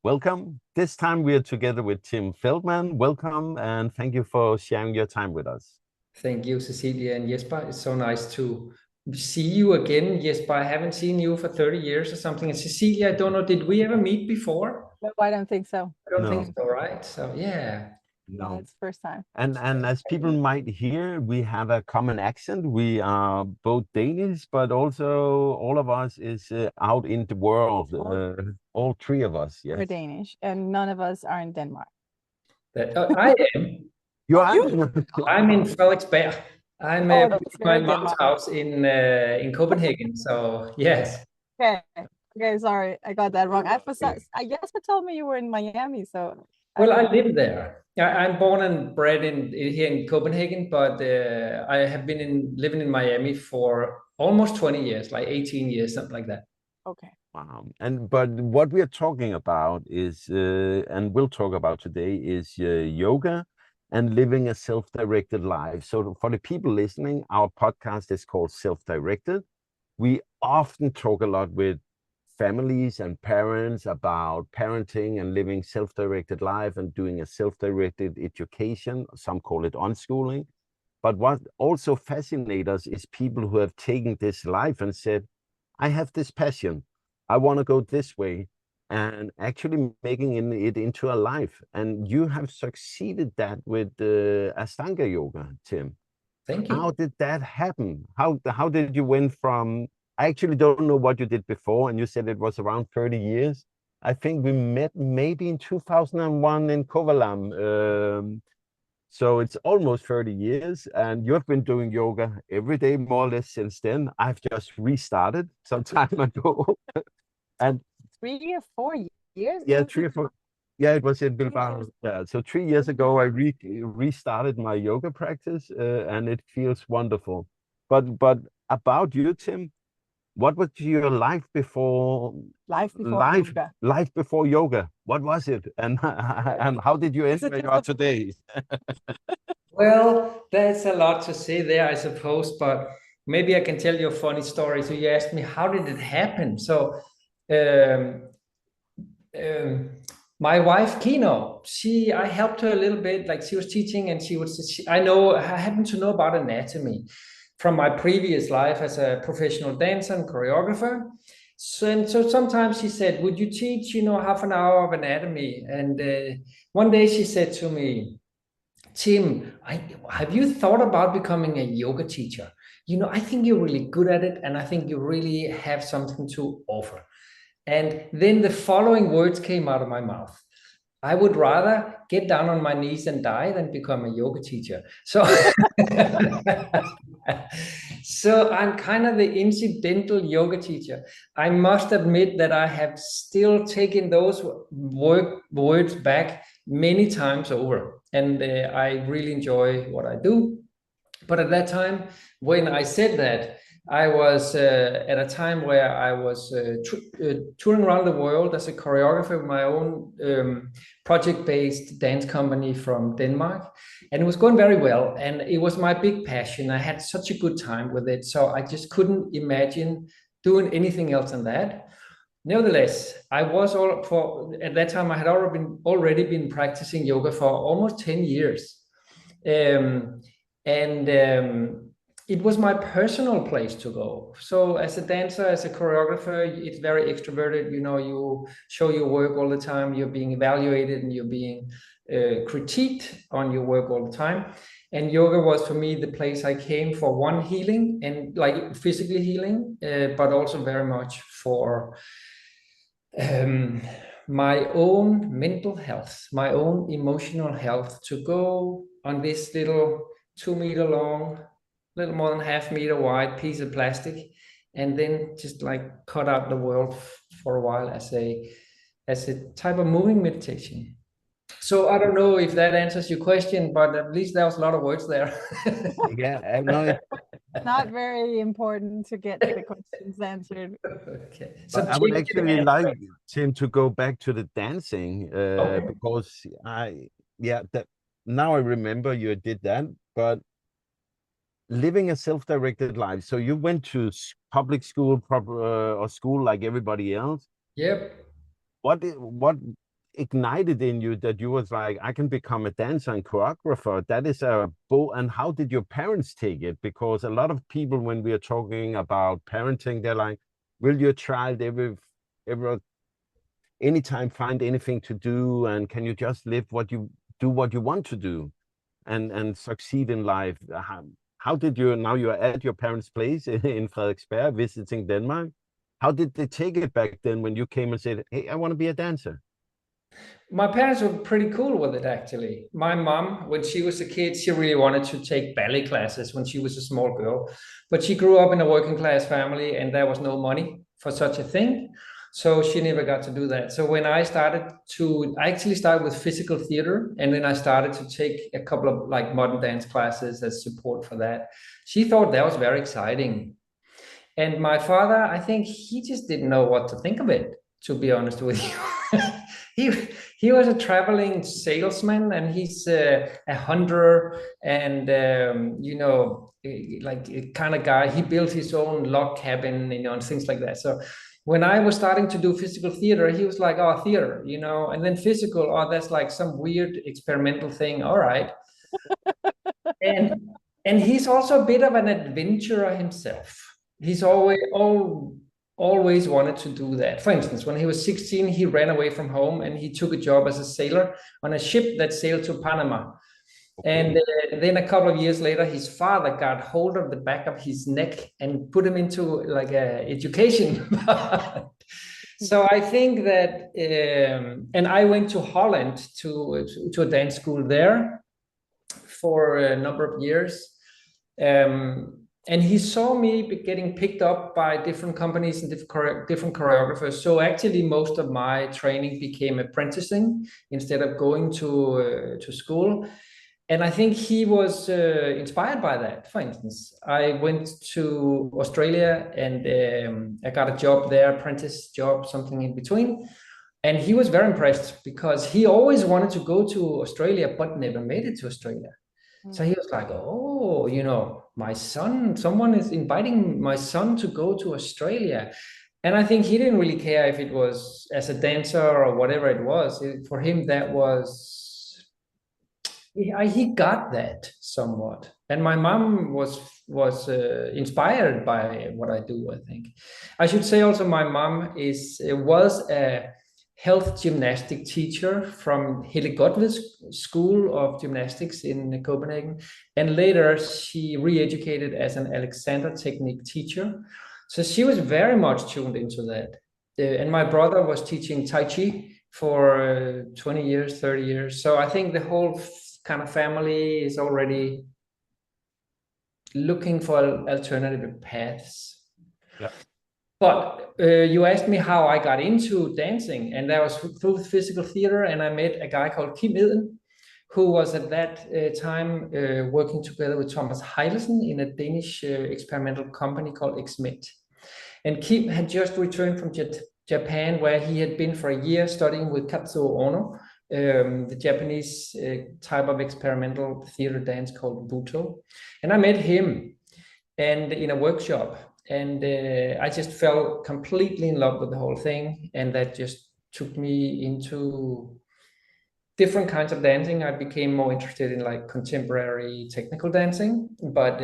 Welcome. This time we are together with Tim Feldmann. Welcome and thank you for sharing your time with us. Thank you, Cecilia and Jesper. It's so nice to see you again, Jesper. I haven't seen you for 30 years or something. And Cecilia, I don't know, did we ever meet before? No, I don't think so. I don't No. think so, right? So, yeah. No, it's first time. And as people might hear, we have a common accent. We are both Danish, but also all of us is out in the world. All three of us, yes. We're Danish, and none of us are in Denmark. I am. You are? I'm in Frederiksberg. I'm that's my very mom's Denmark. house in Copenhagen. So, yes. Okay, sorry, I got that wrong. I guess you told me you were in Miami, so. Well, I live there. I'm born and bred here in Copenhagen, but I have been living in Miami for almost 20 years, like 18 years, something like that. Okay. Wow. But what we are talking about is, and we'll talk about today, is yoga and living a self-directed life. So for the people listening, our podcast is called Self-Directed. We often talk a lot with families and parents about parenting and living self-directed life and doing a self-directed education. Some call it unschooling. But what also fascinates us is people who have taken this life and said, I have this passion. I want to go this way, and actually making it into a life. And you have succeeded that with Ashtanga yoga, Tim. Thank you. How did that happen? How did you went from, I actually don't know what you did before, and you said it was around 30 years. I think we met maybe in 2001 in Kovalam. So it's almost 30 years, and you have been doing yoga every day, more or less, since then. I've just restarted some time ago. And 3 or 4 years? yeah, 3 or 4. Yeah, it was in Bilbao. Yeah, so 3 years ago, I restarted my yoga practice, and it feels wonderful. But about you, Tim, what was your life before Yoga? Life before yoga? What was it, and and how did you end where you are today? Well, there's a lot to say there, I suppose, but maybe I can tell you a funny story. So you asked me, how did it happen? So my wife, Kino, I helped her a little bit, like she was teaching and I happen to know about anatomy from my previous life as a professional dancer and choreographer. So sometimes she said, would you teach, half an hour of anatomy? And one day she said to me, Tim, have you thought about becoming a yoga teacher? I think you're really good at it, and I think you really have something to offer. And then the following words came out of my mouth. I would rather get down on my knees and die than become a yoga teacher. So, so I'm kind of the incidental yoga teacher. I must admit that I have still taken those words back many times over. And I really enjoy what I do. But at that time, when I said that, I was at a time where I was touring around the world as a choreographer with my own project-based dance company from Denmark. And it was going very well. And it was my big passion. I had such a good time with it. So I just couldn't imagine doing anything else than that. Nevertheless, at that time, I had already been practicing yoga for almost 10 years. It was my personal place to go. So as a dancer, as a choreographer, it's very extroverted. You show your work all the time. You're being evaluated and you're being critiqued on your work all the time. And yoga was for me the place I came for one, healing and like physically healing, but also very much for my own mental health, my own emotional health, to go on this little 2-meter long, little more than half-meter wide piece of plastic, and then just like cut out the world for a while as a type of moving meditation. So I don't know if that answers your question, but at least there was a lot of words there. Yeah, no, Not very important to get the questions answered. Okay. So I would actually like Tim to go back to the dancing because now I remember you did that, but living a self-directed life. So you went to public school or school like everybody else. Yep. What ignited in you that you was like, I can become a dancer and choreographer? That is a and how did your parents take it? Because a lot of people, when we are talking about parenting, they're like, will your child ever anytime find anything to do, and can you just live what you want to do and succeed in life? How did you, now you're at your parents' place in Frederiksberg visiting Denmark, how did they take it back then when you came and said, hey, I want to be a dancer? My parents were pretty cool with it, actually. My mom, when she was a kid, she really wanted to take ballet classes when she was a small girl. But she grew up in a working class family and there was no money for such a thing. So she never got to do that. So when I actually started with physical theater, and then I started to take a couple of like modern dance classes as support for that. She thought that was very exciting. And my father, I think he just didn't know what to think of it, to be honest with you. He was a traveling salesman, and he's a hunter, and like a kind of guy. He built his own log cabin, and things like that. So when I was starting to do physical theater, he was like, "Oh, theater," and then physical, oh, that's like some weird experimental thing. All right, and he's also a bit of an adventurer himself. He's always wanted to do that. For instance, when he was 16, he ran away from home and he took a job as a sailor on a ship that sailed to Panama. Okay. And then a couple of years later, his father got hold of the back of his neck and put him into like a education. So I think that, and I went to Holland to a dance school there for a number of years. And he saw me getting picked up by different companies and different choreographers. So actually, most of my training became apprenticing instead of going to school. And I think he was inspired by that. For instance, I went to Australia and I got a job there, apprentice job, something in between. And he was very impressed because he always wanted to go to Australia, but never made it to Australia. So he was like, oh, my son, someone is inviting my son to go to Australia. And I think he didn't really care if it was as a dancer or whatever it was. For him, that was, he got that somewhat. And my mom was inspired by what I do, I think. I should say also my mom was a health gymnastic teacher from Helle Godved's School of Gymnastics in Copenhagen. And later she re-educated as an Alexander technique teacher. So she was very much tuned into that. And my brother was teaching Tai Chi for 20 years, 30 years. So I think the whole kind of family is already looking for alternative paths. Yeah. But you asked me how I got into dancing, and that was through physical theater. And I met a guy called Kim Eden, who was at that time working together with Thomas Heilesen in a Danish experimental company called XMET. And Kim had just returned from Japan, where he had been for a year studying with Katsuo Ono, the Japanese type of experimental theater dance called Buto. And I met him and in a workshop. And I just fell completely in love with the whole thing. And that just took me into different kinds of dancing. I became more interested in like contemporary technical dancing. But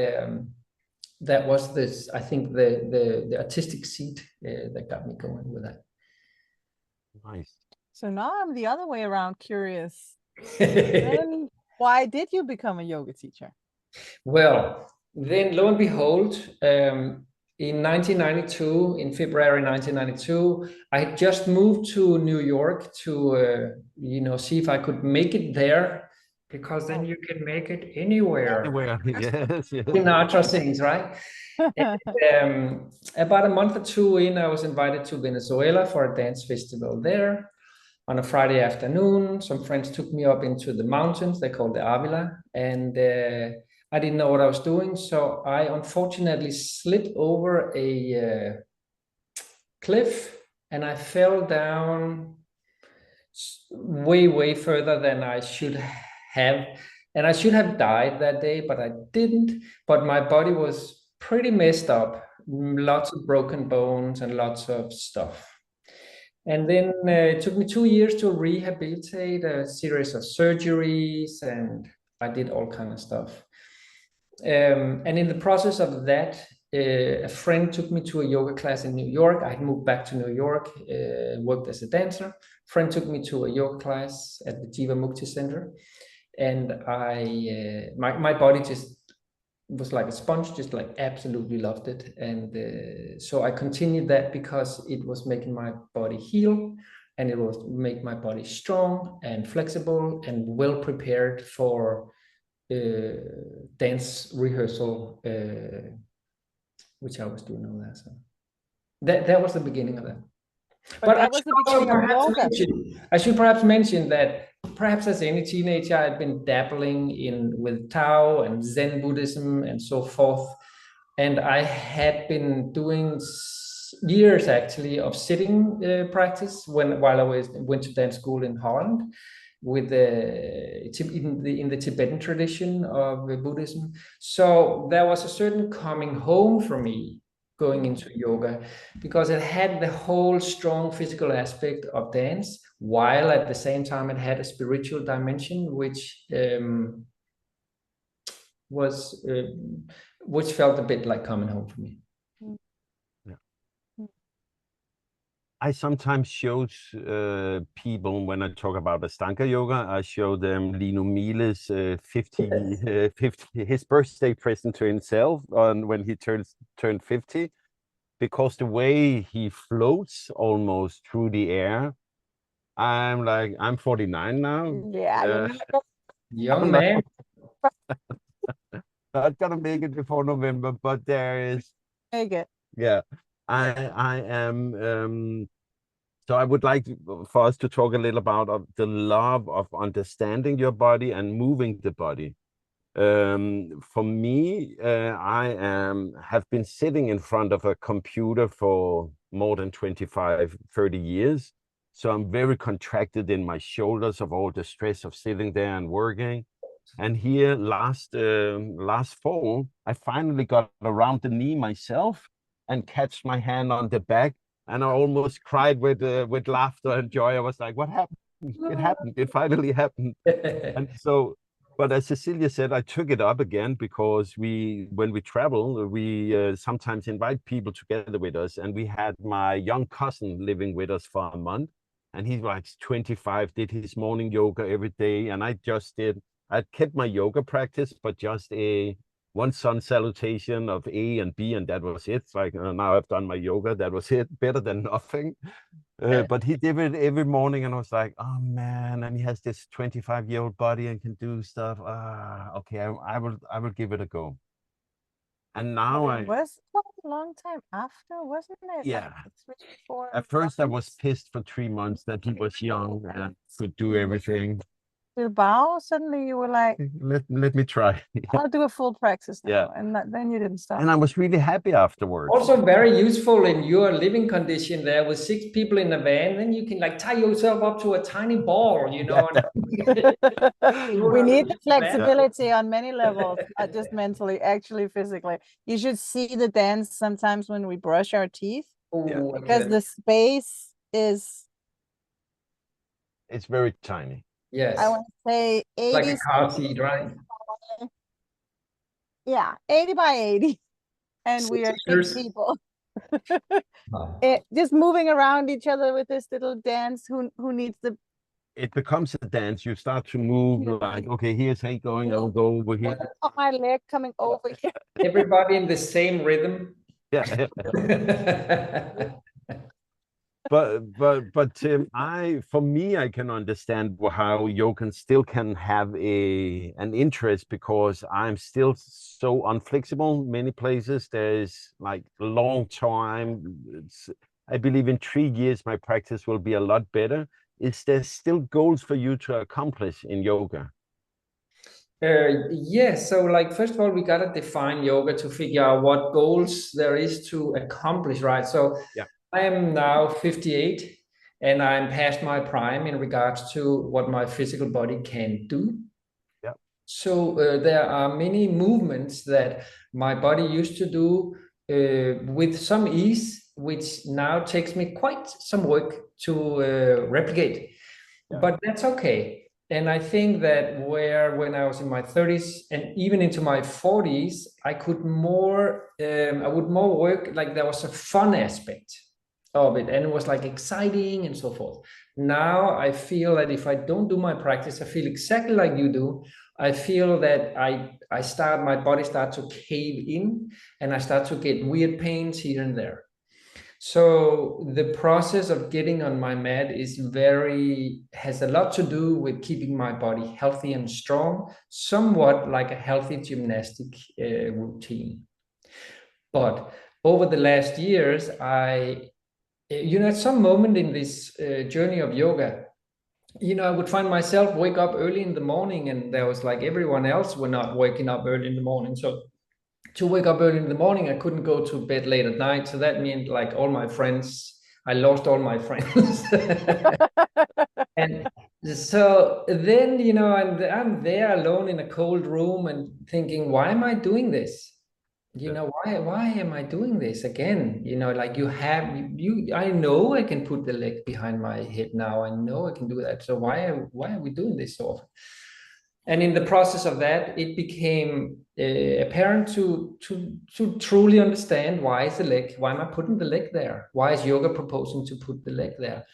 that was I think the artistic seed that got me going with that. Nice. So now I'm the other way around curious. Then why did you become a yoga teacher? Well, then lo and behold, in 1992, in February 1992, I had just moved to New York to, see if I could make it there, because then you can make it anywhere. Anywhere, yes. Sinatra sings, right? And, about a month or two in, I was invited to Venezuela for a dance festival there on a Friday afternoon. Some friends took me up into the mountains, they call the Avila, and I didn't know what I was doing, so I unfortunately slid over a cliff and I fell down way, way further than I should have. And I should have died that day, but I didn't. But my body was pretty messed up, lots of broken bones and lots of stuff. And then it took me 2 years to rehabilitate, a series of surgeries, and I did all kind of stuff. And in the process of that, a friend took me to a yoga class in New York. I had moved back to New York, worked as a dancer. Friend took me to a yoga class at the Jiva Mukti Center, and my body just was like a sponge, just like absolutely loved it. And so I continued that because it was making my body heal, and it was make my body strong and flexible and well prepared for dance rehearsal, which I was doing all that. So that was the beginning of that. But that was the beginning of yoga. I should perhaps mention that perhaps as any teenager, I'd been dabbling with Tao and Zen Buddhism and so forth. And I had been doing years actually of sitting practice while I went to dance school in Holland with in the Tibetan tradition of Buddhism. So there was a certain coming home for me going into yoga, because it had the whole strong physical aspect of dance, while at the same time it had a spiritual dimension, which felt a bit like coming home for me. I sometimes show people, when I talk about Ashtanga yoga, I show them Lino Miele's 50 his birthday present to himself when he turned 50, because the way he floats almost through the air. I'm 49 now. Yeah, young man. Not gonna make it before November, but there is. Make it. Yeah, I am. So I would like for us to talk a little about the love of understanding your body and moving the body. For me, I have been sitting in front of a computer for more than 25, 30 years. So I'm very contracted in my shoulders of all the stress of sitting there and working. And here last fall, I finally got around the knee myself and catch my hand on the back. And I almost cried with laughter and joy. I was like, what happened? It happened. It finally happened. And so, but as Cecilia said, I took it up again because when we travel, we sometimes invite people together with us. And we had my young cousin living with us for a month. And he's like 25, did his morning yoga every day. And I kept my yoga practice, but just one sun salutation of A and B, and that was it. It's like, now I've done my yoga, that was it, better than nothing. But he did it every morning, and I was like, oh man, and he has this 25-year-old body and can do stuff. Okay, I will give it a go. And now it was quite a long time after, wasn't it? Yeah. Like 3, 4 At first, I was pissed for 3 months that he was young and could do everything. Bilbao, suddenly you were like, let me try. I'll do a full practice now. Yeah. And then you didn't stop. And I was really happy afterwards. Also very useful in your living condition there with 6 people in a van. Then you can like tie yourself up to a tiny ball, you know. We need the flexibility on many levels, not just mentally, actually physically. You should see the dance sometimes when we brush our teeth, because the space is... It's very tiny. Yes. I want to say 80. Like a car seat, right? Yeah, 80 by 80. And we are 6 people. Just moving around each other with this little dance. Who needs the... It becomes a dance. You start to move like, okay, here's how going. I'll go over here. My leg coming over here. Everybody in the same rhythm. Yeah. But Tim, for me, I can understand how yoga still can have an interest, because I'm still so unflexible. Many places there's like a long time. I believe in 3 years my practice will be a lot better. Is there still goals for you to accomplish in yoga? Yes. So like, first of all, we got to define yoga to figure out what goals there is to accomplish, right? So yeah. I am now 58 and I'm past my prime in regards to what my physical body can do. Yeah. So there are many movements that my body used to do with some ease which now takes me quite some work to replicate. Yeah. But that's okay. And I think that when I was in my 30s and even into my 40s, I would more work, like there was a fun aspect of it, and it was like exciting and so forth. Now I feel that if I don't do my practice, I feel exactly like you do. I feel that my body starts to cave in, and I start to get weird pains here and there. So the process of getting on my mat has a lot to do with keeping my body healthy and strong, somewhat like a healthy gymnastic routine. But over the last years, at some moment in this journey of yoga, I would find myself wake up early in the morning, and there was like everyone else were not waking up early in the morning. So to wake up early in the morning, I couldn't go to bed late at night. So that meant like I lost all my friends. And so then, I'm there alone in a cold room and thinking, why am I doing this? Why am I doing this again? I know I can put the leg behind my head now. I know I can do that. So why are we doing this so often? And in the process of that, it became apparent to truly understand, why am I putting the leg there? Why is yoga proposing to put the leg there?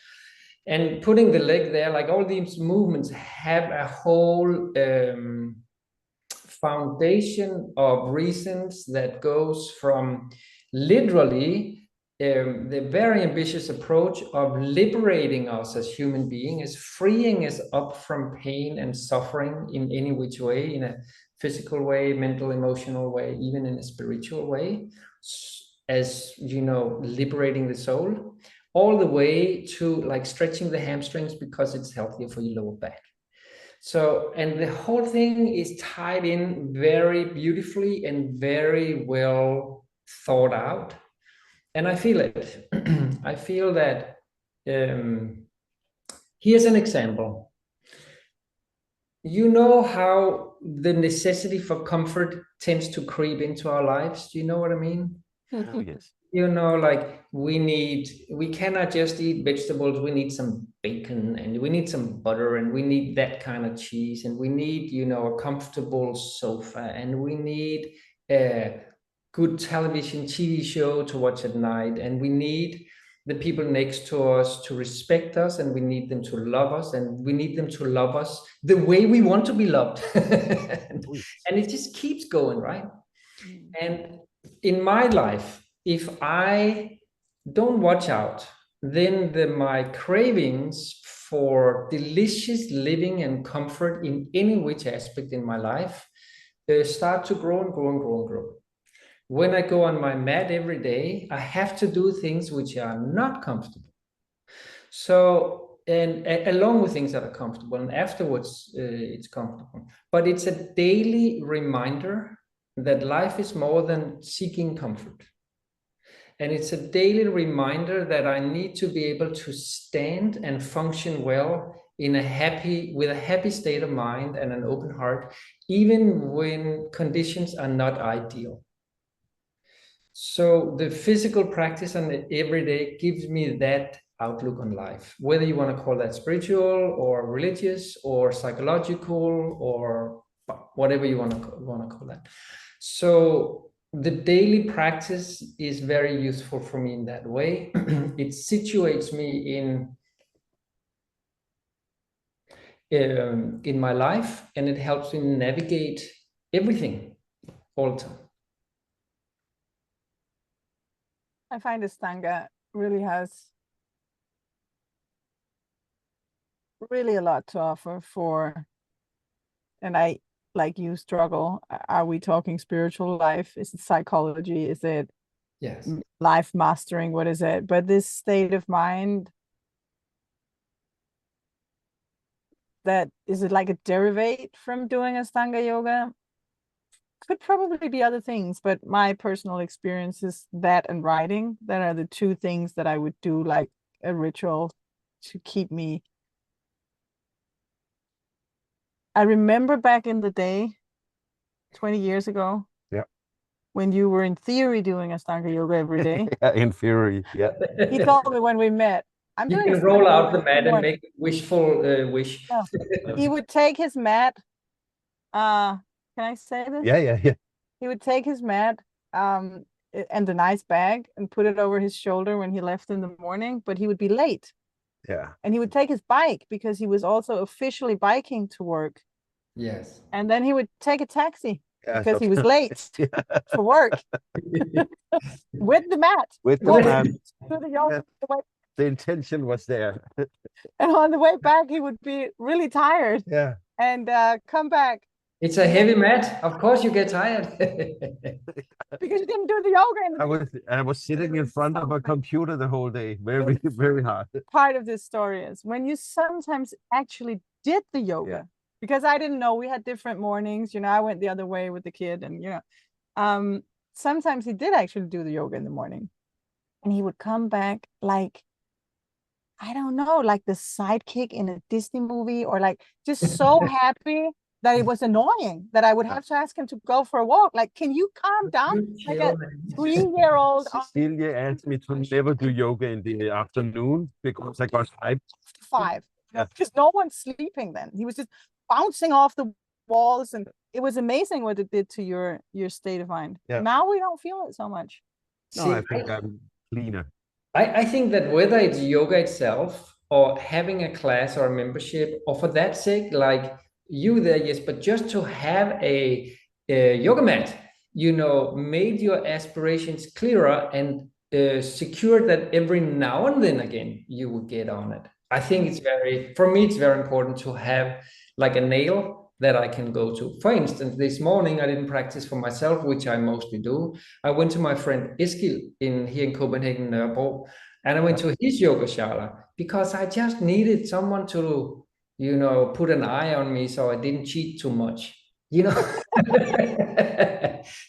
And putting the leg there, like all these movements have a whole foundation of reasons that goes from literally the very ambitious approach of liberating us as human beings, freeing us up from pain and suffering in any which way, in a physical way, mental, emotional way, even in a spiritual way, as liberating the soul, all the way to like stretching the hamstrings because it's healthier for your lower back. So, and the whole thing is tied in very beautifully and very well thought out. And I feel it. I feel that here's an example. You know how the necessity for comfort tends to creep into our lives? Do you know what I mean? Oh, yes. Like we cannot just eat vegetables. We need some bacon, and we need some butter, and we need that kind of cheese, and we need, a comfortable sofa, and we need a good television TV show to watch at night, and we need the people next to us to respect us, and we need them to love us, and we need them to love us the way we want to be loved. And it just keeps going, right? And in my life, if I don't watch out, then my cravings for delicious living and comfort in any which aspect in my life start to grow and grow and grow and grow. When I go on my mat every day, I have to do things which are not comfortable. So, and along with things that are comfortable, and afterwards it's comfortable. But it's a daily reminder that life is more than seeking comfort. And it's a daily reminder that I need to be able to stand and function well with a happy state of mind and an open heart, even when conditions are not ideal. So the physical practice on the everyday gives me that outlook on life, whether you want to call that spiritual or religious or psychological or whatever you want to call that. So the daily practice is very useful for me in that way. It situates me in my life, and it helps me navigate everything all the time. I find Ashtanga really has really a lot to offer and I, like you, struggle. Are we talking spiritual life? Is it psychology? Is it life mastering? What is it? But this state of mind, is it like a derivate from doing Ashtanga yoga? Could probably be other things, but my personal experience is that and writing. That are the two things that I would do like a ritual to keep me. I remember back in the day, 20 years ago. Yeah. when you were in theory doing Ashtanga yoga every day. Yeah, in theory, yeah. He told me when we met, I'm You doing can roll Ashtanga out yoga the mat and make a wishful wish. No. He would take his mat. Can I say this? Yeah. He would take his mat and the nice bag and put it over his shoulder when he left in the morning, but he would be late. Yeah. And he would take his bike because he was also officially biking to work. Yes. And then he would take a taxi because he was sometimes. late Yeah. for work with the mat. With the Going mat. to the yoga. The intention was there. And on the way back, he would be really tired Yeah. and come back It's a heavy mat. Of course you get tired. because you didn't do the yoga in the I was sitting in front of a computer the whole day. Very, very hard. Part of this story is when you sometimes actually did the yoga, Yeah. because I didn't know, we had different mornings, I went the other way with the kid, and sometimes he did actually do the yoga in the morning, and he would come back like, I don't know, like the sidekick in a Disney movie, or like just so happy that it was annoying that I would have to ask him to go for a walk. Like, can you calm down? Like a 3-year-old. Cecilia asked me to never do yoga in the afternoon because I got hyped. 5. Yeah. Because no one's sleeping then. He was just bouncing off the walls, and it was amazing what it did to your state of mind. Yeah. Now we don't feel it so much. No, I think I'm cleaner. I think that whether it's yoga itself or having a class or a membership, or for that sake, like you there, yes, but just to have a yoga mat, made your aspirations clearer and secured that every now and then again you will get on it. I think for me, it's very important to have like a nail that I can go to. For instance, this morning I didn't practice for myself, which I mostly do. I went to my friend Eskil here in Copenhagen, Nørrebro, and I went to his yoga shala because I just needed someone to, put an eye on me so I didn't cheat too much,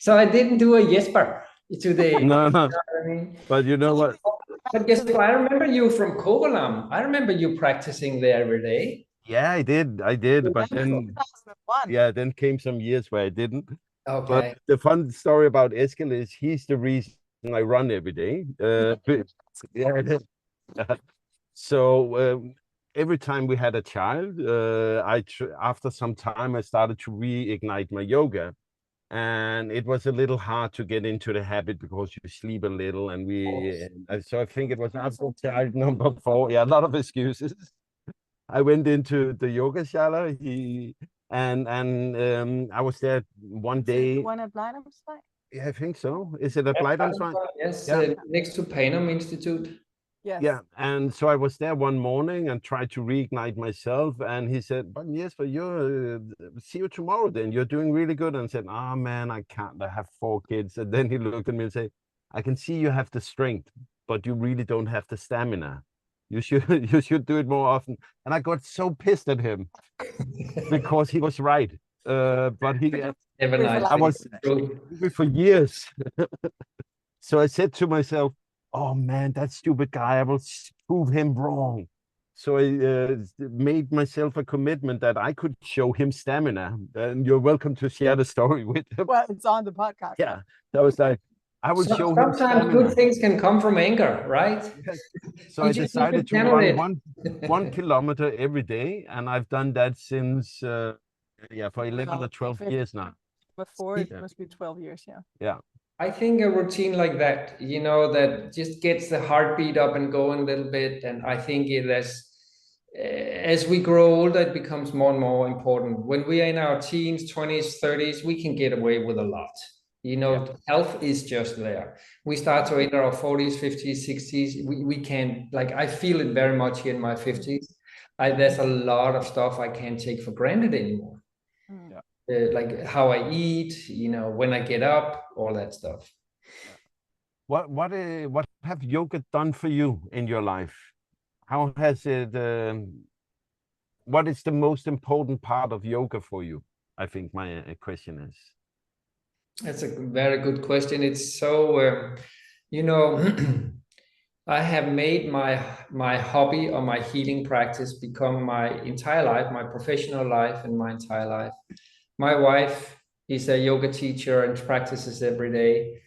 So I didn't do a Jesper today. No. You know what I mean? But you know what? But Jesper, I remember you from Kovalam. I remember you practicing there every day. Yeah, I did. But then, 2001. then came some years where I didn't. Okay. But the fun story about Eskil is he's the reason I run every day. Yeah. So every time we had a child, after some time I started to reignite my yoga, and it was a little hard to get into the habit because you sleep a little, and so I think it was after child number 4. Yeah, a lot of excuses. I went into the yoga shala. I was there one day. The one at Bleidomsvej? Yeah, I think so. Is it at Bleidomsvej? Yes, Yeah. next to Panum Institute. Yes. Yeah, and so I was there one morning and tried to reignite myself. And he said, "But yes, but see you tomorrow. Then you're doing really good." And I said, "Ah, man, I can't. I have 4 kids." And then he looked at me and said, "I can see you have the strength, but you really don't have the stamina. You should do it more often." And I got so pissed at him because he was right. But I was for years. So I said to myself, "Oh man, that stupid guy, I will prove him wrong." So I made myself a commitment that I could show him stamina. And you're welcome to share the story with him. Well, it's on the podcast. Yeah, that was like, I would show him Sometimes stamina. good things can come from anger, right? Yes. So I decided to run 1 kilometer every day, and I've done that since for 11 or 12 years now. Before it must be 12 years, yeah. Yeah. I think a routine like that, that just gets the heartbeat up and going a little bit. And I think as we grow older, it becomes more and more important. When we are in our teens, 20s, 30s, we can get away with a lot. Health is just there. We start to enter our 40s, 50s, 60s. We can, I feel it very much here in my 50s. There's a lot of stuff I can't take for granted anymore. Yeah. Like how I eat, when I get up, all that stuff. What have yoga done for you in your life? How has it? What is the most important part of yoga for you? I think my question is. That's a very good question. It's so, I have made my hobby or my healing practice become my entire life, my professional life, and my entire life. My wife is a yoga teacher and practices every day.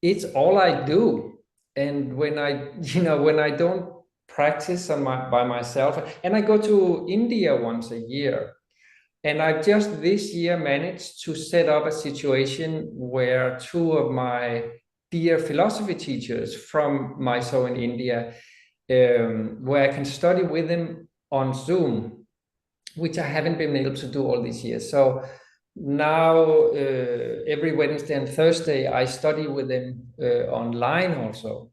It's all I do. And when I don't practice by myself, and I go to India once a year, and I just this year managed to set up a situation where two of my dear philosophy teachers from Mysore in India, where I can study with them on Zoom, which I haven't been able to do all these years. So now every Wednesday and Thursday, I study with them online also.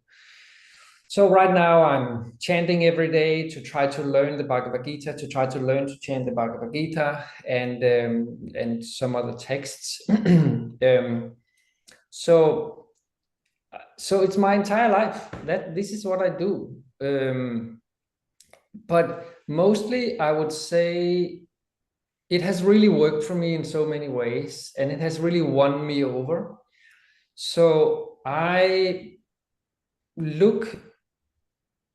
So right now I'm chanting every day to try to learn the Bhagavad Gita, to try to learn to chant the Bhagavad Gita and some other texts. So it's my entire life that this is what I do. But mostly I would say it has really worked for me in so many ways, and it has really won me over. So I look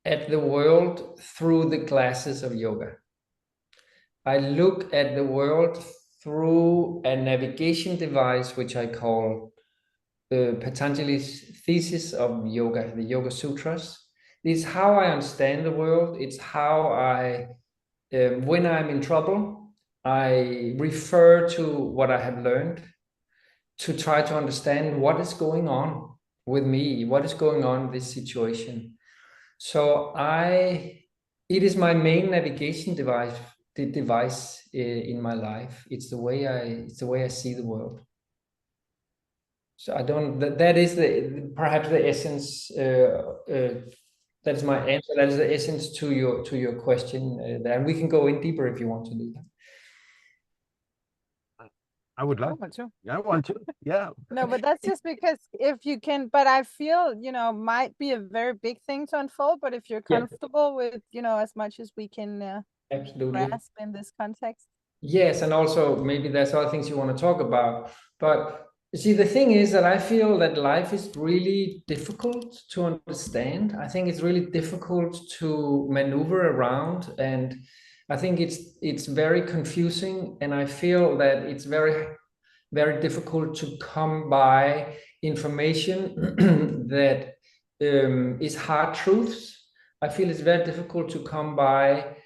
at the world through the glasses of yoga. I look at the world through a navigation device, which I call Patanjali's thesis of yoga, the Yoga Sutras. This is how I understand the world. It's how I, when I'm in trouble, I refer to what I have learned to try to understand what is going on with me, what is going on in this situation. So it is my main navigation device in my life. It's the way I see the world. So I don't. That is perhaps the essence. That is my answer. That is the essence to your question. There, and we can go in deeper if you want to do that. I would love to. I want to. Yeah. No, but that's just because if you can, but I feel, might be a very big thing to unfold, but if you're comfortable with, as much as we can absolutely grasp in this context. Yes, and also maybe there's other things you want to talk about. But you see, the thing is that I feel that life is really difficult to understand. I think it's really difficult to maneuver around, and I think it's very confusing, and I feel that it's very, very difficult to come by information that is hard truths. I feel it's very difficult to come by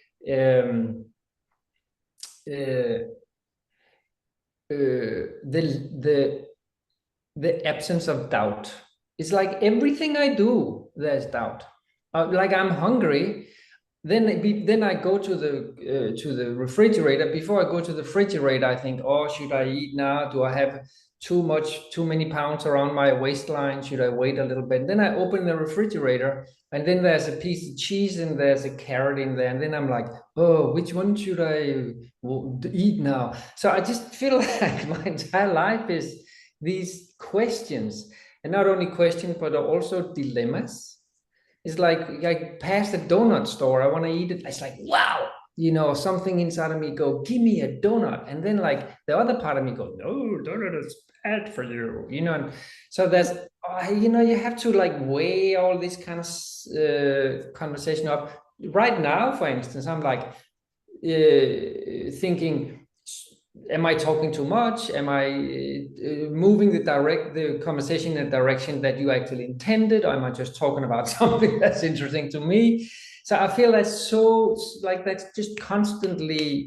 the absence of doubt. It's like everything I do, there's doubt. Like I'm hungry, then I go to the refrigerator. Before I go to the refrigerator, I think, oh, should I eat now? Do I have too many pounds around my waistline? Should I wait a little bit? And then I open the refrigerator, and then there's a piece of cheese and there's a carrot in there, and then I'm like, oh, which one should I eat now? So I just feel like my entire life is these questions, and not only questions but also dilemmas. It's like I pass the donut store, I want to eat it. It's like, wow, something inside of me go, give me a donut. And then like the other part of me go, no, donut is bad for you, And so there's, you have to like weigh all this kind of conversation up. Right now, for instance, I'm like thinking, am I talking too much? Am I moving the conversation in a direction that you actually intended? Or am I just talking about something that's interesting to me? So I feel that's that's just constantly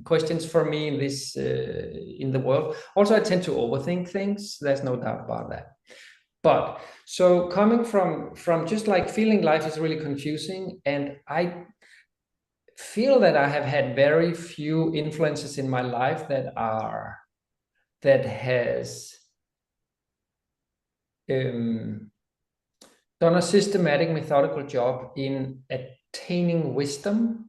questions for me in this in the world. Also, I tend to overthink things. There's no doubt about that. But so coming from just like feeling life is really confusing, and I feel that I have had very few influences in my life that has done a systematic, methodical job in attaining wisdom.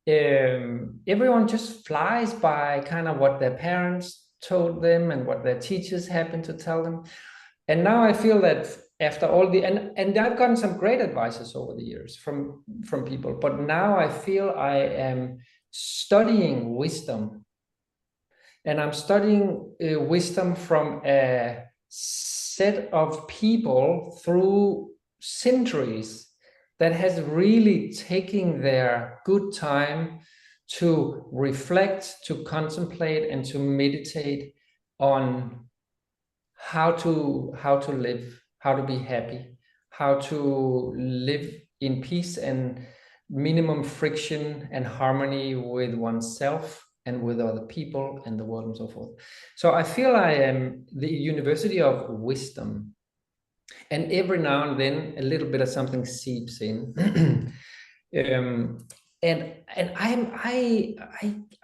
Everyone just flies by kind of what their parents told them and what their teachers happened to tell them. And now I feel that after all and I've gotten some great advices over the years from people, but now I feel I am studying wisdom, and I'm studying wisdom from a set of people through centuries that has really taken their good time to reflect, to contemplate, and to meditate on how to live, how to be happy, how to live in peace and minimum friction and harmony with oneself and with other people and the world and so forth. So I feel I am the university of wisdom, and every now and then a little bit of something seeps in. And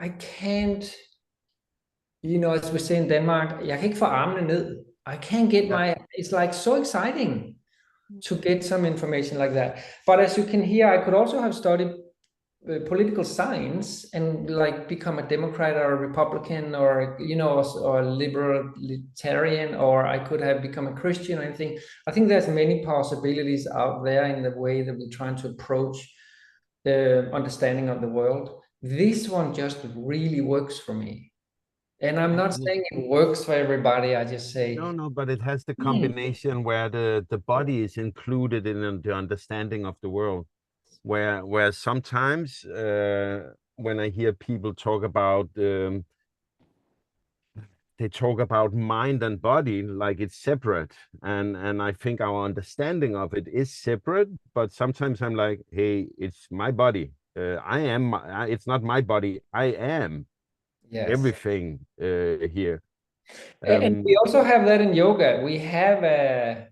I can't, you know, as we say in Denmark, jeg kan ikke få armene ned. I can't get my, it's like so exciting to get some information like that. But as you can hear, I could also have studied political science and like become a Democrat or a Republican or, you know, or a libertarian, or I could have become a Christian or anything. I think there's many possibilities out there in the way that we're trying to approach the understanding of the world. This one just really works for me. And I'm not saying it works for everybody. I just say no, but it has the combination where the body is included in the understanding of the world. Where sometimes when I hear people talk about they talk about mind and body like it's separate, and I think our understanding of it is separate. But sometimes I'm like, hey, it's my body. I am. It's not my body. I am. Yes. Everything here. And we also have that in yoga. We have a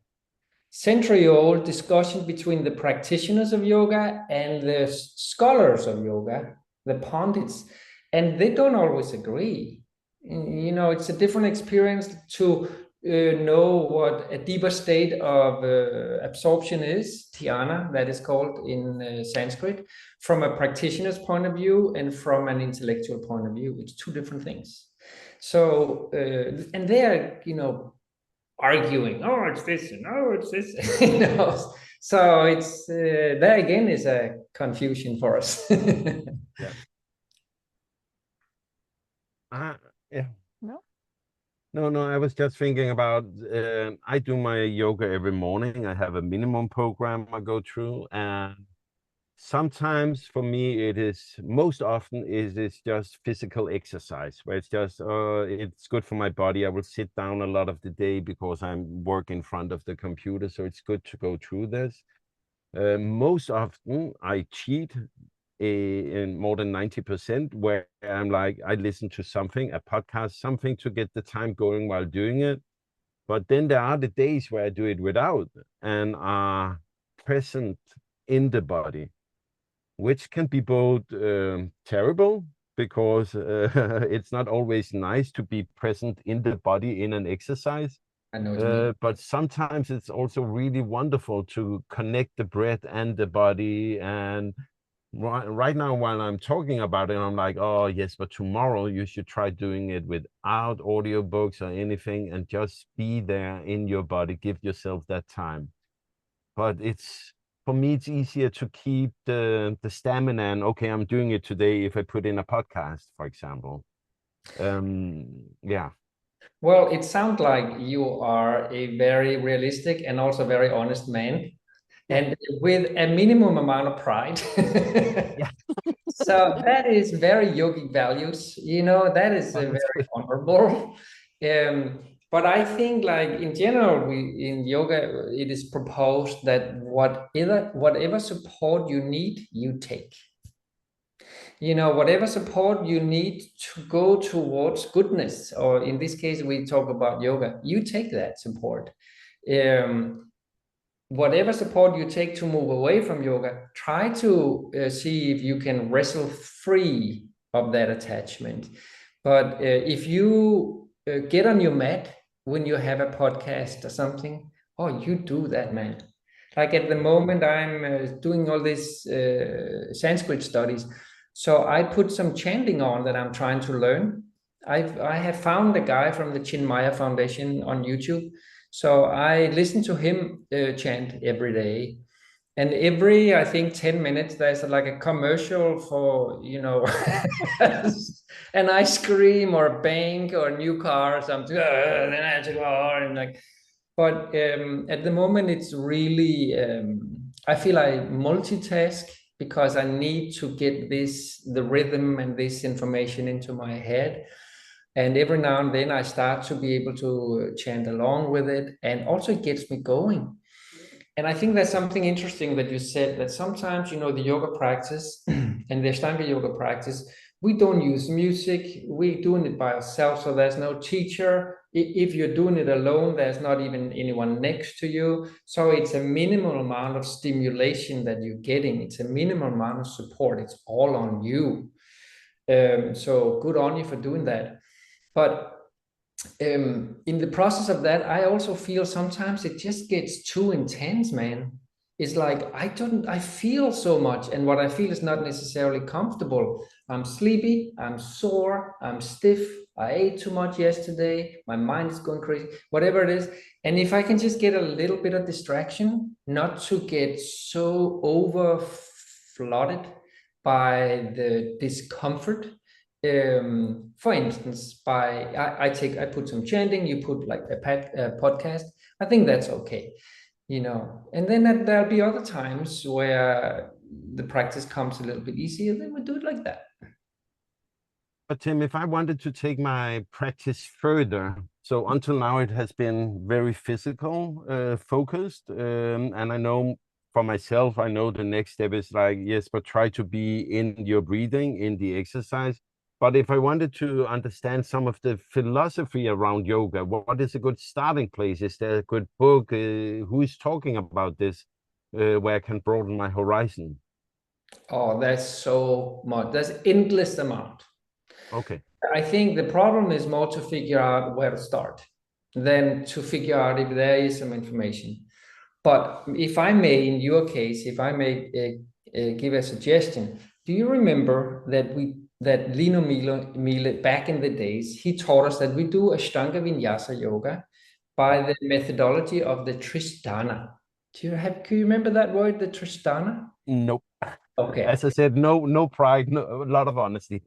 century-old discussion between the practitioners of yoga and the scholars of yoga, the pundits, and they don't always agree. You know, it's a different experience to know what a deeper state of absorption is, dhyana, that is called in Sanskrit, from a practitioner's point of view and from an intellectual point of view. It's two different things. So, and they're, you know, arguing, oh, it's this, and oh, it's this, you know. So it's that again is a confusion for us. Yeah. Yeah. No, I was just thinking about, I do my yoga every morning. I have a minimum program I go through, and sometimes for me most often it's just physical exercise, where it's just it's good for my body. I will sit down a lot of the day because I'm working in front of the computer, so it's good to go through this. Most often I cheat in more than 90%, where I'm like, I listen to something, a podcast, something to get the time going while doing it. But then there are the days where I do it without and are present in the body, which can be both terrible, because it's not always nice to be present in the body in an exercise. I know what you mean. But sometimes it's also really wonderful to connect the breath and the body. And right now, while I'm talking about it, I'm like, oh yes, but tomorrow you should try doing it without audiobooks or anything, and just be there in your body. Give yourself that time. But for me, it's easier to keep the stamina, and okay, I'm doing it today if I put in a podcast, for example. Yeah. Well, it sounds like you are a very realistic and also very honest man, and with a minimum amount of pride. Yeah. So that is very yogic values, you know, that is very honorable. But I think, like in general, in yoga, it is proposed that whatever support you need, you take. You know, whatever support you need to go towards goodness, or in this case, we talk about yoga, you take that support. Whatever support you take to move away from yoga, try to see if you can wrestle free of that attachment. But if you get on your mat when you have a podcast or something, oh, you do that, man. Like at the moment, I'm doing all these Sanskrit studies. So I put some chanting on that I'm trying to learn. I have found a guy from the Chinmaya Foundation on YouTube. So I listen to him chant every day. And every, I think, 10 minutes, there's like a commercial for, you know, an ice cream or a bank or a new car or something. Then I have to go and like, but at the moment, it's really, I feel I multitask because I need to get the rhythm and this information into my head. And every now and then I start to be able to chant along with it, and also it gets me going. And I think that's something interesting that you said, that sometimes, the yoga practice and the Ashtanga yoga practice, we don't use music. We're doing it by ourselves. So there's no teacher. If you're doing it alone, there's not even anyone next to you. So it's a minimal amount of stimulation that you're getting. It's a minimal amount of support. It's all on you. So good on you for doing that. But in the process of that, I also feel sometimes it just gets too intense, man. It's like I feel so much, and what I feel is not necessarily comfortable. I'm sleepy, I'm sore, I'm stiff, I ate too much yesterday, my mind is going crazy, whatever it is. And if I can just get a little bit of distraction, not to get so over flooded by the discomfort. For instance, I put some chanting, you put like a podcast. I think that's okay, and then there'll be other times where the practice comes a little bit easier, then we do it like that. But Tim, if I wanted to take my practice further, so until now it has been very physical focused, and I know for myself, I know the next step is like, yes, but try to be in your breathing, in the exercise. But if I wanted to understand some of the philosophy around yoga, what is a good starting place? Is there a good book? Who is talking about this, where I can broaden my horizon? Oh, that's so much. That's endless amount. Okay. I think the problem is more to figure out where to start than to figure out if there is some information. But if I may, in your case, if I may give a suggestion, do you remember that Lino Miele back in the days, he taught us that we do Ashtanga Vinyasa yoga by the methodology of the Tristana. Can you remember that word, the Tristana? Nope. Okay. As I said, no pride, a lot of honesty.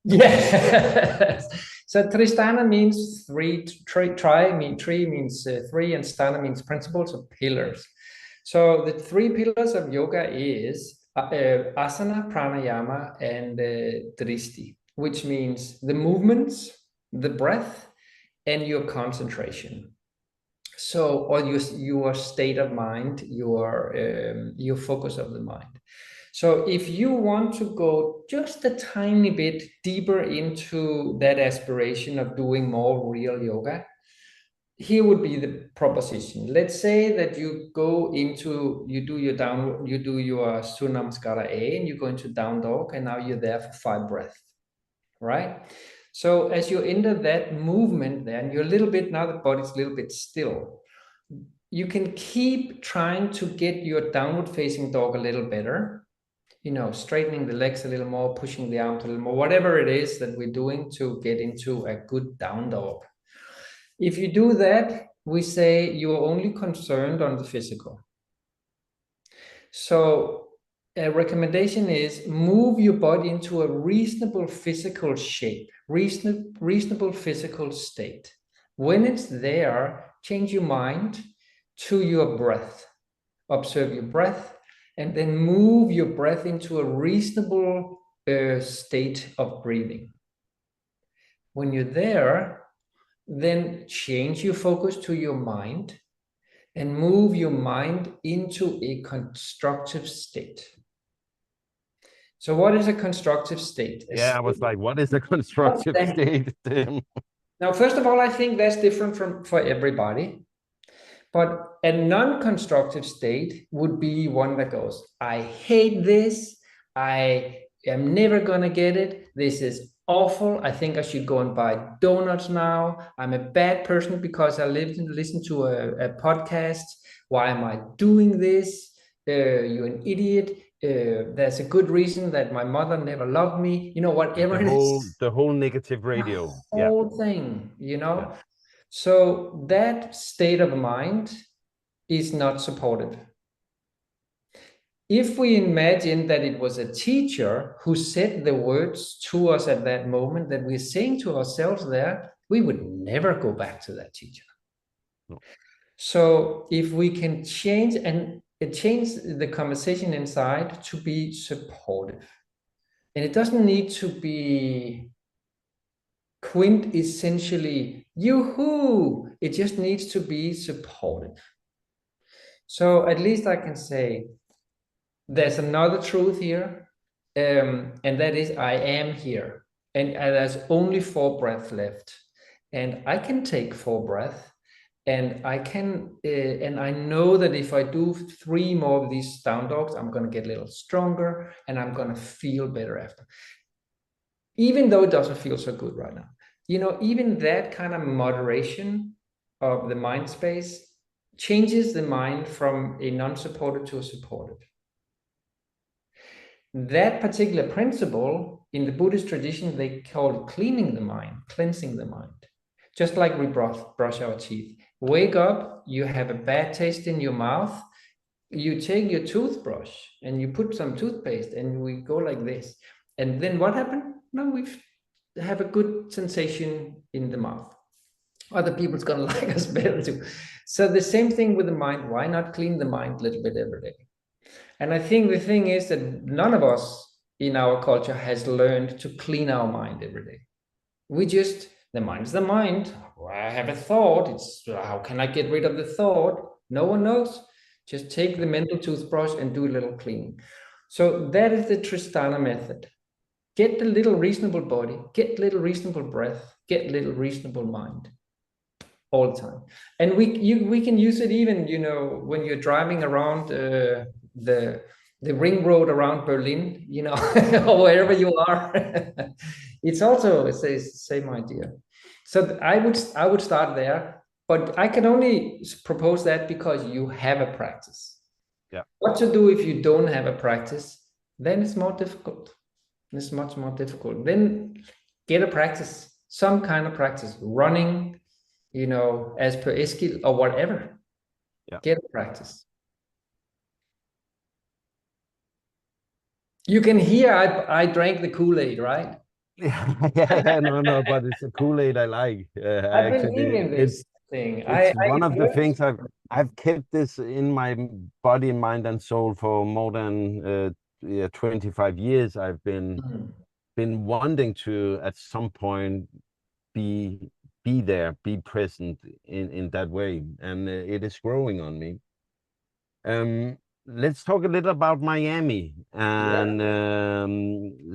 Yes. So Tristana means three, three means three, and Stana means principles or pillars. So the three pillars of yoga is asana, pranayama, and dristi, which means the movements, the breath, and your concentration. So, or your state of mind, your focus of the mind. So if you want to go just a tiny bit deeper into that aspiration of doing more real yoga, here would be the proposition. Let's say that you do your Surya Namaskara A, and you go into down dog, and now you're there for 5 breaths, right? So as you enter that movement there, and you're a little bit, now the body's a little bit still, you can keep trying to get your downward facing dog a little better, straightening the legs a little more, pushing the arms a little more, whatever it is that we're doing to get into a good down dog. If you do that, we say you're only concerned on the physical. So a recommendation is move your body into a reasonable physical shape, reasonable physical state. When it's there, change your mind to your breath. Observe your breath, and then move your breath into a reasonable state of breathing. When you're there, then change your focus to your mind and move your mind into a constructive state. So what is a constructive state? Yeah, I was like, what is a constructive state? Now, first of all, I think that's different for everybody. But a non-constructive state would be one that goes, I hate this. I am never going to get it. This is awful. I think I should go and buy donuts now. I'm a bad person because I listen to a podcast. Why am I doing this? You're an idiot. There's a good reason that my mother never loved me. Whatever it is. The whole negative radio. The whole thing, Yeah. So that state of mind is not supportive. If we imagine that it was a teacher who said the words to us at that moment that we're saying to ourselves there, we would never go back to that teacher. No. So if we can change, and it changes the conversation inside to be supportive. And it doesn't need to be quintessentially yoo-hoo. It just needs to be supportive. So at least I can say there's another truth here, and that is I am here, and there's only 4 breaths left, and I can take 4 breaths, and I can, and I know that if I do 3 more of these down dogs, I'm going to get a little stronger, and I'm going to feel better after, even though it doesn't feel so good right now. You know, even that kind of moderation of the mind space changes the mind from a non-supportive to a supportive. That particular principle in the Buddhist tradition, they call it cleaning the mind, cleansing the mind. Just like we brush our teeth. Wake up, you have a bad taste in your mouth, you take your toothbrush and you put some toothpaste and we go like this. And then what happened? No, we have a good sensation in the mouth. Other people's gonna like us better too. So the same thing with the mind. Why not clean the mind a little bit every day? And I think the thing is that none of us in our culture has learned to clean our mind every day. We just, the mind's the mind. I have a thought. It's how can I get rid of the thought? No one knows. Just take the mental toothbrush and do a little cleaning. So that is the Tristana method. Get a little reasonable body, get a little reasonable breath, get a little reasonable mind all the time. And we can use it even, you know, when you're driving around the ring road around Berlin, you know, or wherever you are. It's also the same idea. So I would start there, but I can only propose that because you have a practice. Yeah. What to do if you don't have a practice? Then it's more difficult. It's much more difficult. Then get a practice, some kind of practice, running, you know, as per Eskil or whatever. Yeah. Get a practice. You can hear I drank the Kool-Aid, right? Yeah, no, but it's a Kool-Aid I like. I believe in this thing. It's one of the things I've kept this in my body, mind, and soul for more than 25 years. I've been wanting to at some point be there, be present in that way, and it is growing on me. Let's talk a little about Miami. And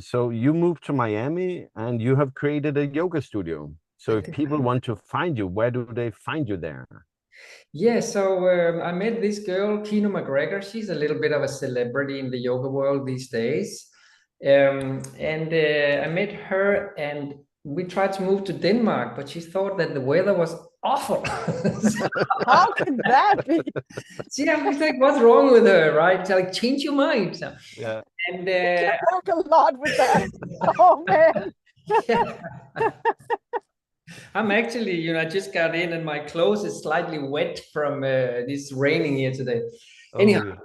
so you moved to Miami and you have created a yoga studio. So if people want to find you, where do they find you there? Yeah, so I met this girl, Kino MacGregor. She's a little bit of a celebrity in the yoga world these days. And I met her and we tried to move to Denmark, but she thought that the weather was awful. How could that be? See, I was like, what's wrong with her, right? It's like, change your mind. So, Yeah. and You work a lot with that. Oh man. yeah. I'm actually, you know, I just got in and my clothes is slightly wet from this raining here today. Anyhow, yeah.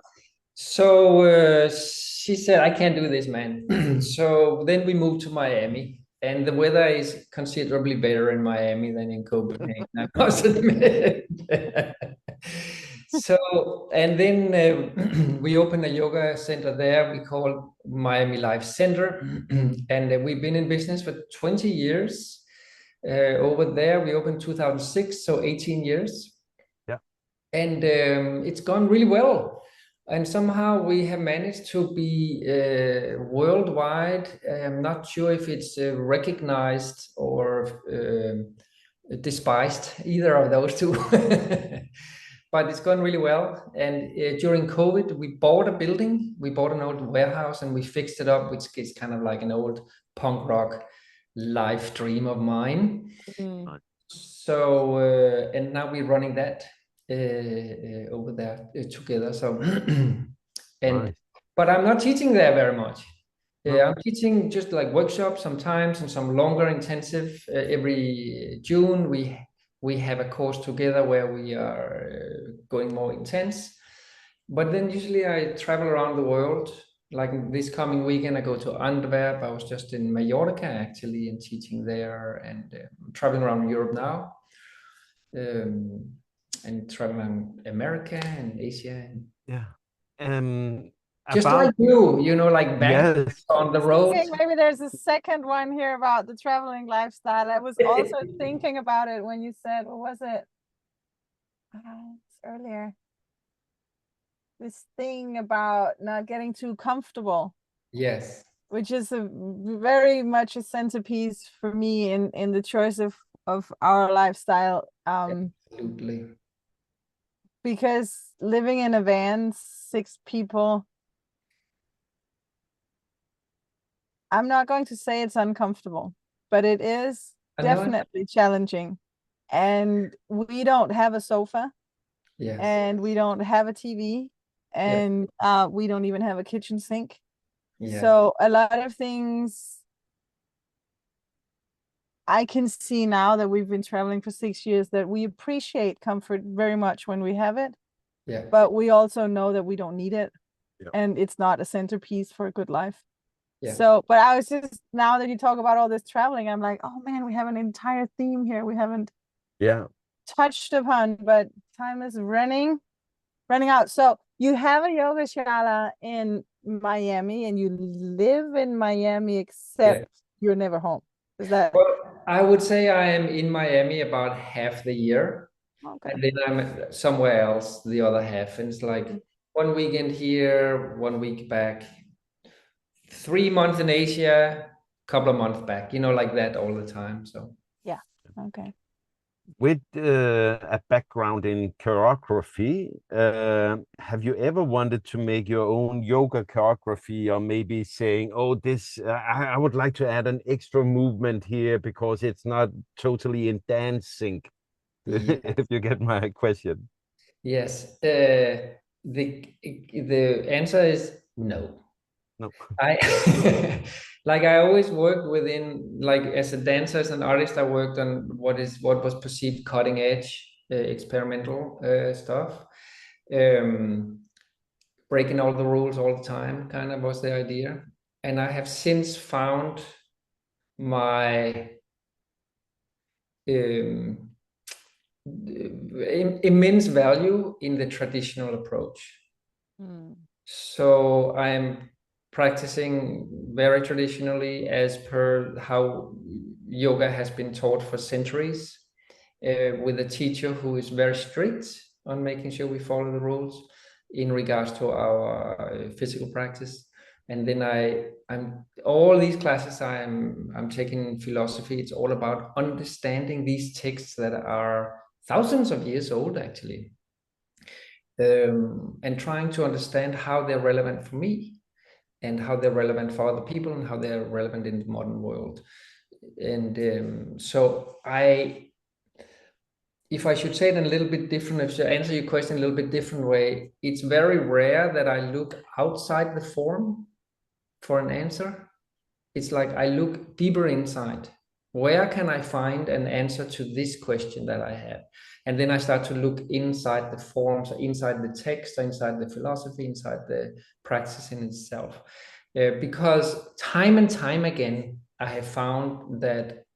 so she said, I can't do this, man. So then we moved to Miami, and the weather is considerably better in Miami than in Copenhagen, I must admit. So, and then we opened a yoga center there we call Miami Life Center. And we've been in business for 20 years. Over there, we opened 2006, so 18 years. Yeah. And it's gone really well. And somehow we have managed to be worldwide. I'm not sure if it's recognized or despised, either of those two. But it's gone really well. And during COVID, we bought a building. We bought an old warehouse and we fixed it up, which is kind of like an old punk rock life dream of mine. So, and now we're running that over there together. So, and but I'm not teaching there very much. I'm teaching just like workshops sometimes and some longer intensive. Every June we have a course together where we are going more intense. But then usually I travel around the world. Like this coming weekend, I go to Antwerp. I was just in Mallorca actually and teaching there, and traveling around Europe now, and traveling around America and Asia. Yeah. um, Just about like you know, like back yes, on the road. Thinking maybe there's a second one here about the traveling lifestyle. I was also thinking about it when you said, what was it? It's earlier. This thing about not getting too comfortable. Yes. Which is a very much a centerpiece for me in the choice of our lifestyle. Absolutely. Because living in a van, 6 people, I'm not going to say it's uncomfortable, but it is definitely challenging. And we don't have a sofa. Yes. And we don't have a TV. And we don't even have a kitchen sink. Yes. So a lot of things I can see now that we've been traveling for 6 years that we appreciate comfort very much when we have it. Yeah. But we also know that we don't need it. Yeah. And it's not a centerpiece for a good life. Yeah. So, but I was just, now that you talk about all this traveling, I'm like, oh man, we have an entire theme here we haven't touched upon, but time is running out. So you have a yoga shala in Miami and you live in Miami, except you're never home. Is that? Well, I would say I am in Miami about half the year. Okay. And then I'm somewhere else the other half. And it's like 1 weekend here, 1 week back, 3 months in Asia, couple of months back, you know, like that all the time. So yeah. Okay. With a background in choreography, have you ever wanted to make your own yoga choreography, or maybe saying, oh, this, I would like to add an extra movement here because it's not totally in dance sync? If you get my question. Yes. The answer is no. No. I like I always worked within, like as a dancer, as an artist, I worked on what was perceived cutting edge experimental stuff. Breaking all the rules all the time kind of was the idea. And I have since found my immense value in the traditional approach. So I'm practicing very traditionally as per how yoga has been taught for centuries, with a teacher who is very strict on making sure we follow the rules in regards to our physical practice. And then I'm all these classes I'm taking philosophy. It's all about understanding these texts that are thousands of years old, actually. And trying to understand how they're relevant for me and how they're relevant for other people and how they're relevant in the modern world. And so if I should say it in a little bit different, if I answer your question in a little bit different way, it's very rare that I look outside the form for an answer. It's like I look deeper inside. Where can I find an answer to this question that I have? And then I start to look inside the forms, inside the text, inside the philosophy, inside the practice in itself. Because time and time again, I have found that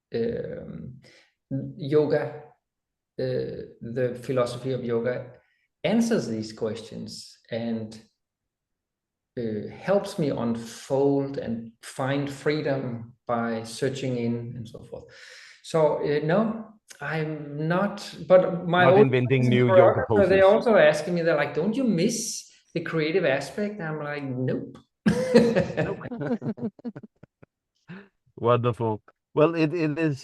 yoga, the philosophy of yoga, answers these questions and helps me unfold and find freedom by searching in and so forth. So no, I'm not. But my not old inventing new yoga poses. They're also asking me, they're like, "Don't you miss the creative aspect?" I'm like, "Nope." Wonderful. Well, it is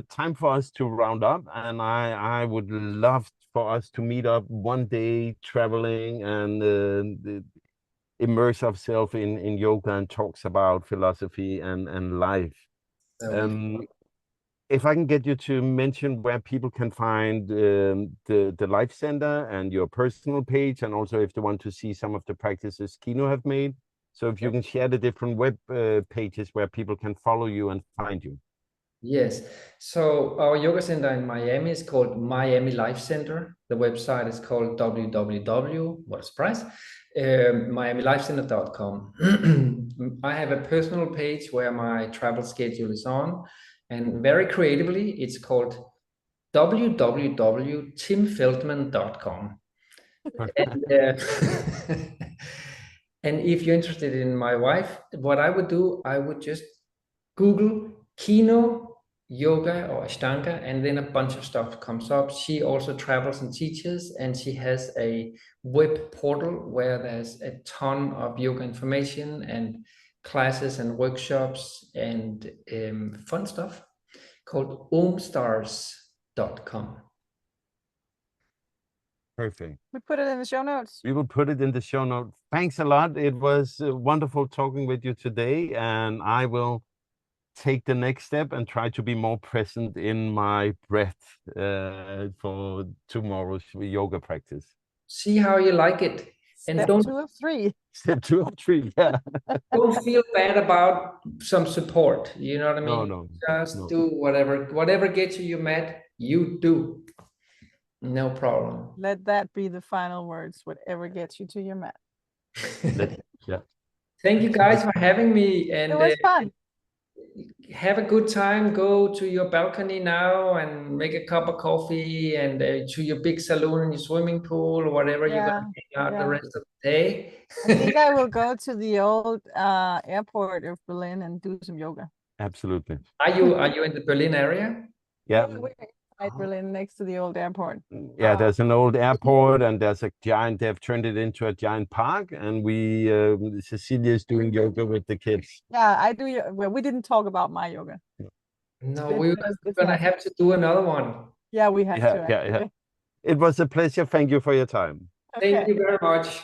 time for us to round up, and I would love for us to meet up one day traveling and immerse ourselves in yoga and talks about philosophy and life. If I can get you to mention where people can find the Life Center and your personal page, and also if they want to see some of the practices Kino have made. So if you can share the different web pages where people can follow you and find you. Yes. So our yoga center in Miami is called Miami Life Center. The website is called www, what a surprise, miamilifecenter.com. I have a personal page where my travel schedule is on, and very creatively, it's called www.timfeldman.com. And, And if you're interested in my wife, what I would do, I would just Google Kino yoga or Ashtanga, and then a bunch of stuff comes up. She also travels and teaches, and she has a web portal where there's a ton of yoga information and classes and workshops and fun stuff called omstars.com. Perfect. We put it in the show notes. We will put it in the show notes. Thanks a lot. It was wonderful talking with you today, and I will take the next step and try to be more present in my breath for tomorrow's yoga practice. See how you like it. And Step don't 2 of 3. Step 2 of 3, yeah. don't feel bad about some support. You know what I mean? No, Just do whatever gets you your mat, you do. No problem. Let that be the final words, whatever gets you to your mat. Yeah. Thank you guys for having me. And It was fun. have a good time. Go to your balcony now and make a cup of coffee, and to your big saloon in your swimming pool or whatever you're going to hang out the rest of the day. I think I will go to the old airport of Berlin and do some yoga. Absolutely. Are you in the Berlin area? Yeah. We're inside Berlin, next to the old airport. Yeah, there's an old airport, and there's a giant, they've turned it into a giant park, and Cecilia is doing yoga with the kids. Yeah, I do. Well, we didn't talk about my yoga. No, we're gonna have to do another one. Yeah, we have to. Yeah. It was a pleasure. Thank you for your time. Thank you very much.